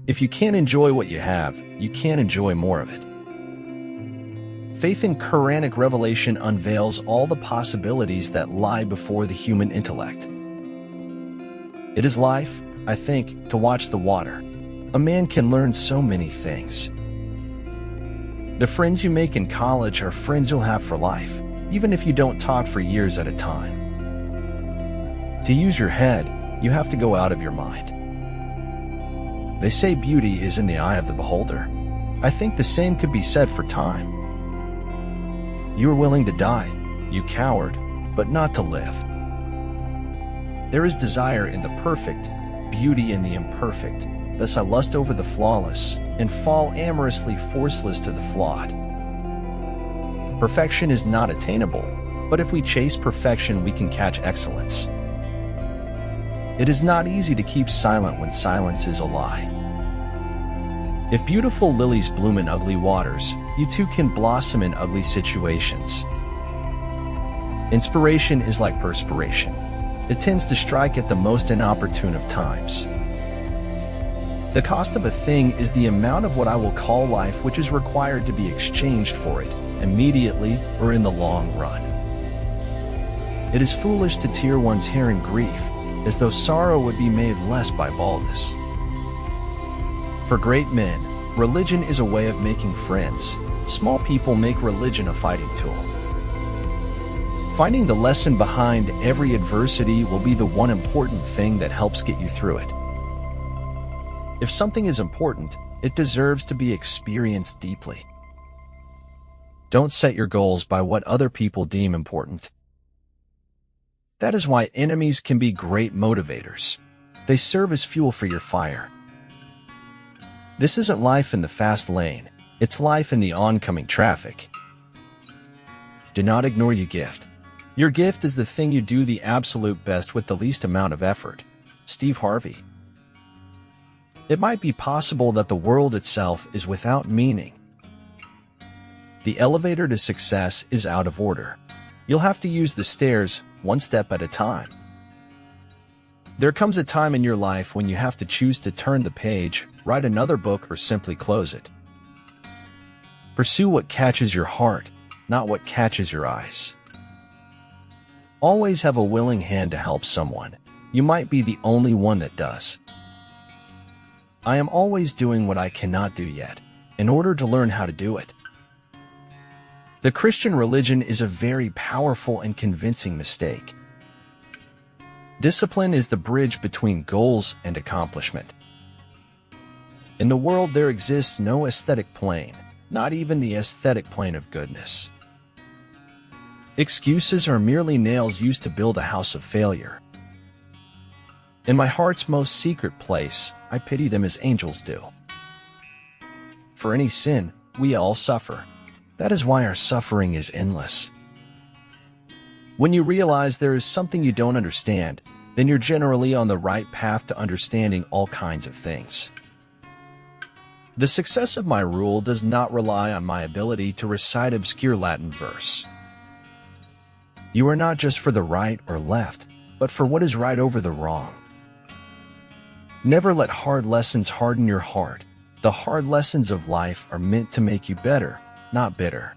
If you can't enjoy what you have, you can't enjoy more of it. Faith in Quranic revelation unveils all the possibilities that lie before the human intellect. It is life, I think, to watch the water. A man can learn so many things. The friends you make in college are friends you'll have for life, even if you don't talk for years at a time. To use your head, you have to go out of your mind. They say beauty is in the eye of the beholder. I think the same could be said for time. You are willing to die, you coward, but not to live. There is desire in the perfect, beauty in the imperfect. Thus I lust over the flawless, and fall amorously forceless to the flawed. Perfection is not attainable, but if we chase perfection we can catch excellence. It is not easy to keep silent when silence is a lie. If beautiful lilies bloom in ugly waters, you too can blossom in ugly situations. Inspiration is like perspiration. It tends to strike at the most inopportune of times. The cost of a thing is the amount of what I will call life which is required to be exchanged for it, immediately or in the long run. It is foolish to tear one's hair in grief, as though sorrow would be made less by baldness. For great men, religion is a way of making friends. Small people make religion a fighting tool. Finding the lesson behind every adversity will be the one important thing that helps get you through it. If something is important, it deserves to be experienced deeply. Don't set your goals by what other people deem important. That is why enemies can be great motivators. They serve as fuel for your fire. This isn't life in the fast lane, it's life in the oncoming traffic. Do not ignore your gift. Your gift is the thing you do the absolute best with the least amount of effort. Steve Harvey. It might be possible that the world itself is without meaning. The elevator to success is out of order. You'll have to use the stairs one step at a time. There comes a time in your life when you have to choose to turn the page, write another book, or simply close it. Pursue what catches your heart, not what catches your eyes. Always have a willing hand to help someone. You might be the only one that does. I am always doing what I cannot do yet, in order to learn how to do it. The Christian religion is a very powerful and convincing mistake. Discipline is the bridge between goals and accomplishment. In the world there exists no aesthetic plane, not even the aesthetic plane of goodness. Excuses are merely nails used to build a house of failure. In my heart's most secret place, I pity them as angels do. For any sin, we all suffer. That is why our suffering is endless. When you realize there is something you don't understand, then you're generally on the right path to understanding all kinds of things. The success of my rule does not rely on my ability to recite obscure Latin verse. You are not just for the right or left, but for what is right over the wrong. Never let hard lessons harden your heart. The hard lessons of life are meant to make you better, not bitter.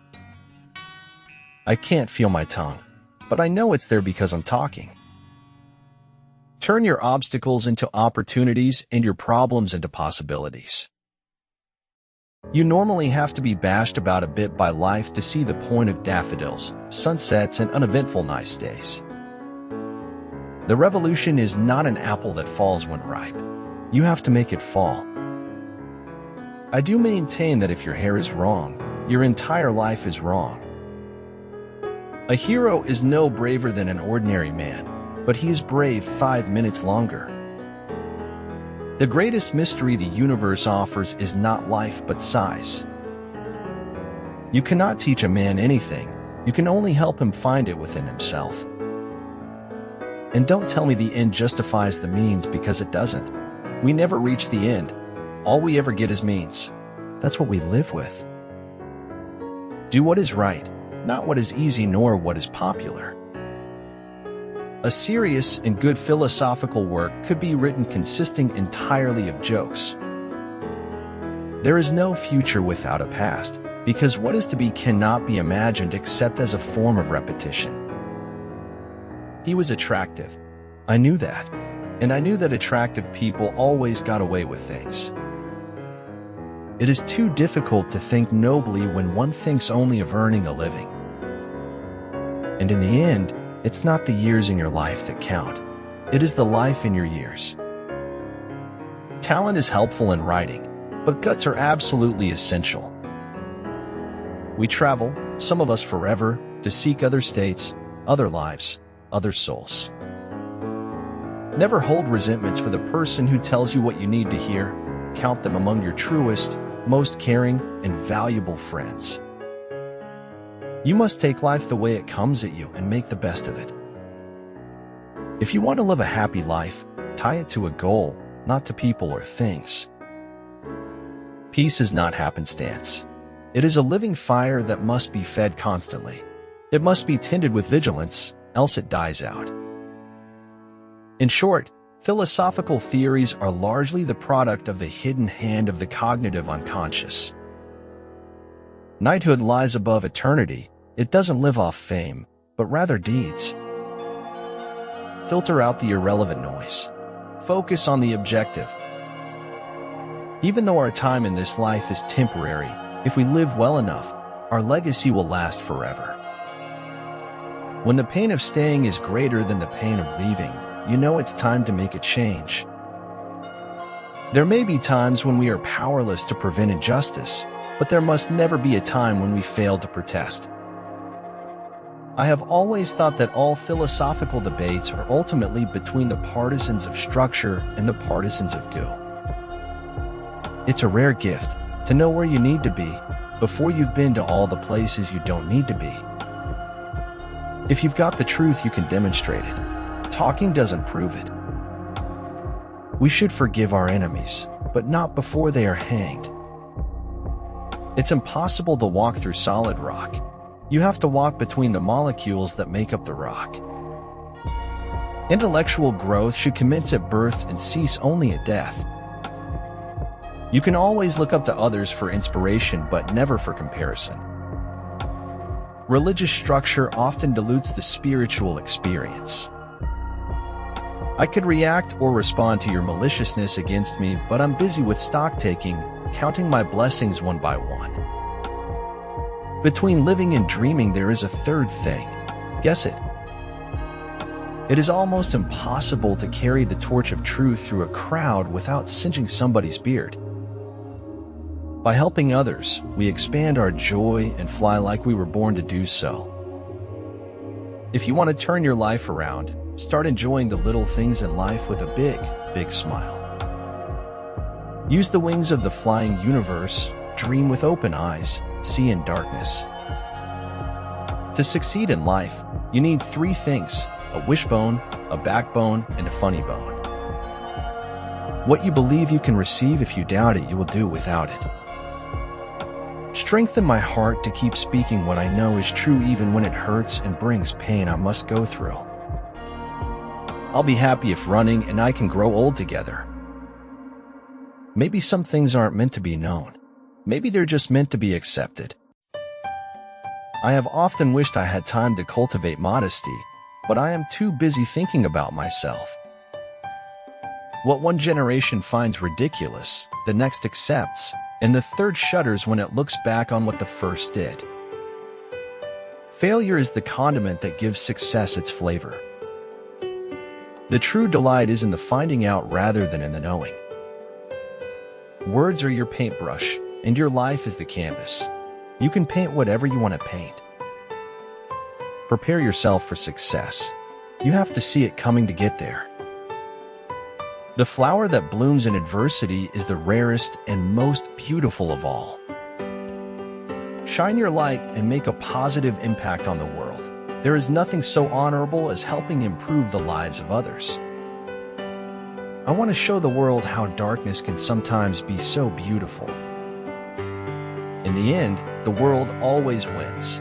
I can't feel my tongue, but I know it's there because I'm talking. Turn your obstacles into opportunities and your problems into possibilities. You normally have to be bashed about a bit by life to see the point of daffodils, sunsets, and uneventful nice days. The revolution is not an apple that falls when ripe. You have to make it fall. I do maintain that if your hair is wrong, your entire life is wrong. A hero is no braver than an ordinary man, but he is brave 5 minutes longer. The greatest mystery the universe offers is not life but size. You cannot teach a man anything, you can only help him find it within himself. And don't tell me the end justifies the means, because it doesn't. We never reach the end. All we ever get is means. That's what we live with. Do what is right, not what is easy nor what is popular. A serious and good philosophical work could be written consisting entirely of jokes. There is no future without a past, because what is to be cannot be imagined except as a form of repetition. He was attractive. I knew that. And I knew that attractive people always got away with things. It is too difficult to think nobly when one thinks only of earning a living. And in the end, it's not the years in your life that count. It is the life in your years. Talent is helpful in writing, but guts are absolutely essential. We travel, some of us forever, to seek other states, other lives, other souls. Never hold resentments for the person who tells you what you need to hear. Count them among your truest, most caring, and valuable friends. You must take life the way it comes at you and make the best of it. If you want to live a happy life, tie it to a goal, not to people or things. Peace is not happenstance. It is a living fire that must be fed constantly. It must be tended with vigilance, else it dies out. In short, philosophical theories are largely the product of the hidden hand of the cognitive unconscious. Knighthood lies above eternity. It doesn't live off fame, but rather deeds. Filter out the irrelevant noise. Focus on the objective. Even though our time in this life is temporary, if we live well enough, our legacy will last forever. When the pain of staying is greater than the pain of leaving, you know it's time to make a change. There may be times when we are powerless to prevent injustice, but there must never be a time when we fail to protest. I have always thought that all philosophical debates are ultimately between the partisans of structure and the partisans of goo. It's a rare gift to know where you need to be before you've been to all the places you don't need to be. If you've got the truth, you can demonstrate it. Talking doesn't prove it. We should forgive our enemies, but not before they are hanged. It's impossible to walk through solid rock. You have to walk between the molecules that make up the rock. Intellectual growth should commence at birth and cease only at death. You can always look up to others for inspiration, but never for comparison. Religious structure often dilutes the spiritual experience. I could react or respond to your maliciousness against me, but I'm busy with stock-taking, counting my blessings one by one. Between living and dreaming, there is a third thing. Guess it. It is almost impossible to carry the torch of truth through a crowd without singeing somebody's beard. By helping others, we expand our joy and fly like we were born to do so. If you want to turn your life around, start enjoying the little things in life with a big, big smile. Use the wings of the flying universe, dream with open eyes, see in darkness. To succeed in life, you need three things: a wishbone, a backbone, and a funny bone. What you believe you can receive, if you doubt it, you will do without it. Strengthen my heart to keep speaking what I know is true even when it hurts and brings pain I must go through. I'll be happy if running and I can grow old together. Maybe some things aren't meant to be known. Maybe they're just meant to be accepted. I have often wished I had time to cultivate modesty, but I am too busy thinking about myself. What one generation finds ridiculous, the next accepts, and the third shudders when it looks back on what the first did. Failure is the condiment that gives success its flavor. The true delight is in the finding out rather than in the knowing. Words are your paintbrush, and your life is the canvas. You can paint whatever you want to paint. Prepare yourself for success. You have to see it coming to get there. The flower that blooms in adversity is the rarest and most beautiful of all. Shine your light and make a positive impact on the world. There is nothing so honorable as helping improve the lives of others. I want to show the world how darkness can sometimes be so beautiful. In the end, the world always wins.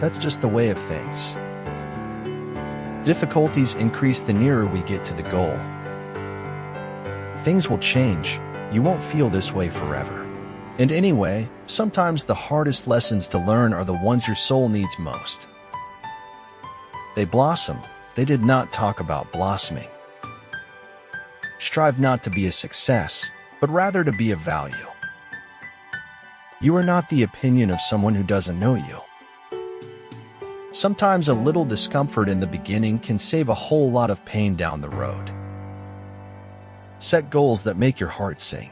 That's just the way of things. Difficulties increase the nearer we get to the goal. Things will change. You won't feel this way forever. And anyway, sometimes the hardest lessons to learn are the ones your soul needs most. They blossom. They did not talk about blossoming. Strive not to be a success, but rather to be of value. You are not the opinion of someone who doesn't know you. Sometimes a little discomfort in the beginning can save a whole lot of pain down the road. Set goals that make your heart sing.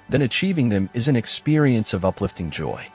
Then achieving them is an experience of uplifting joy.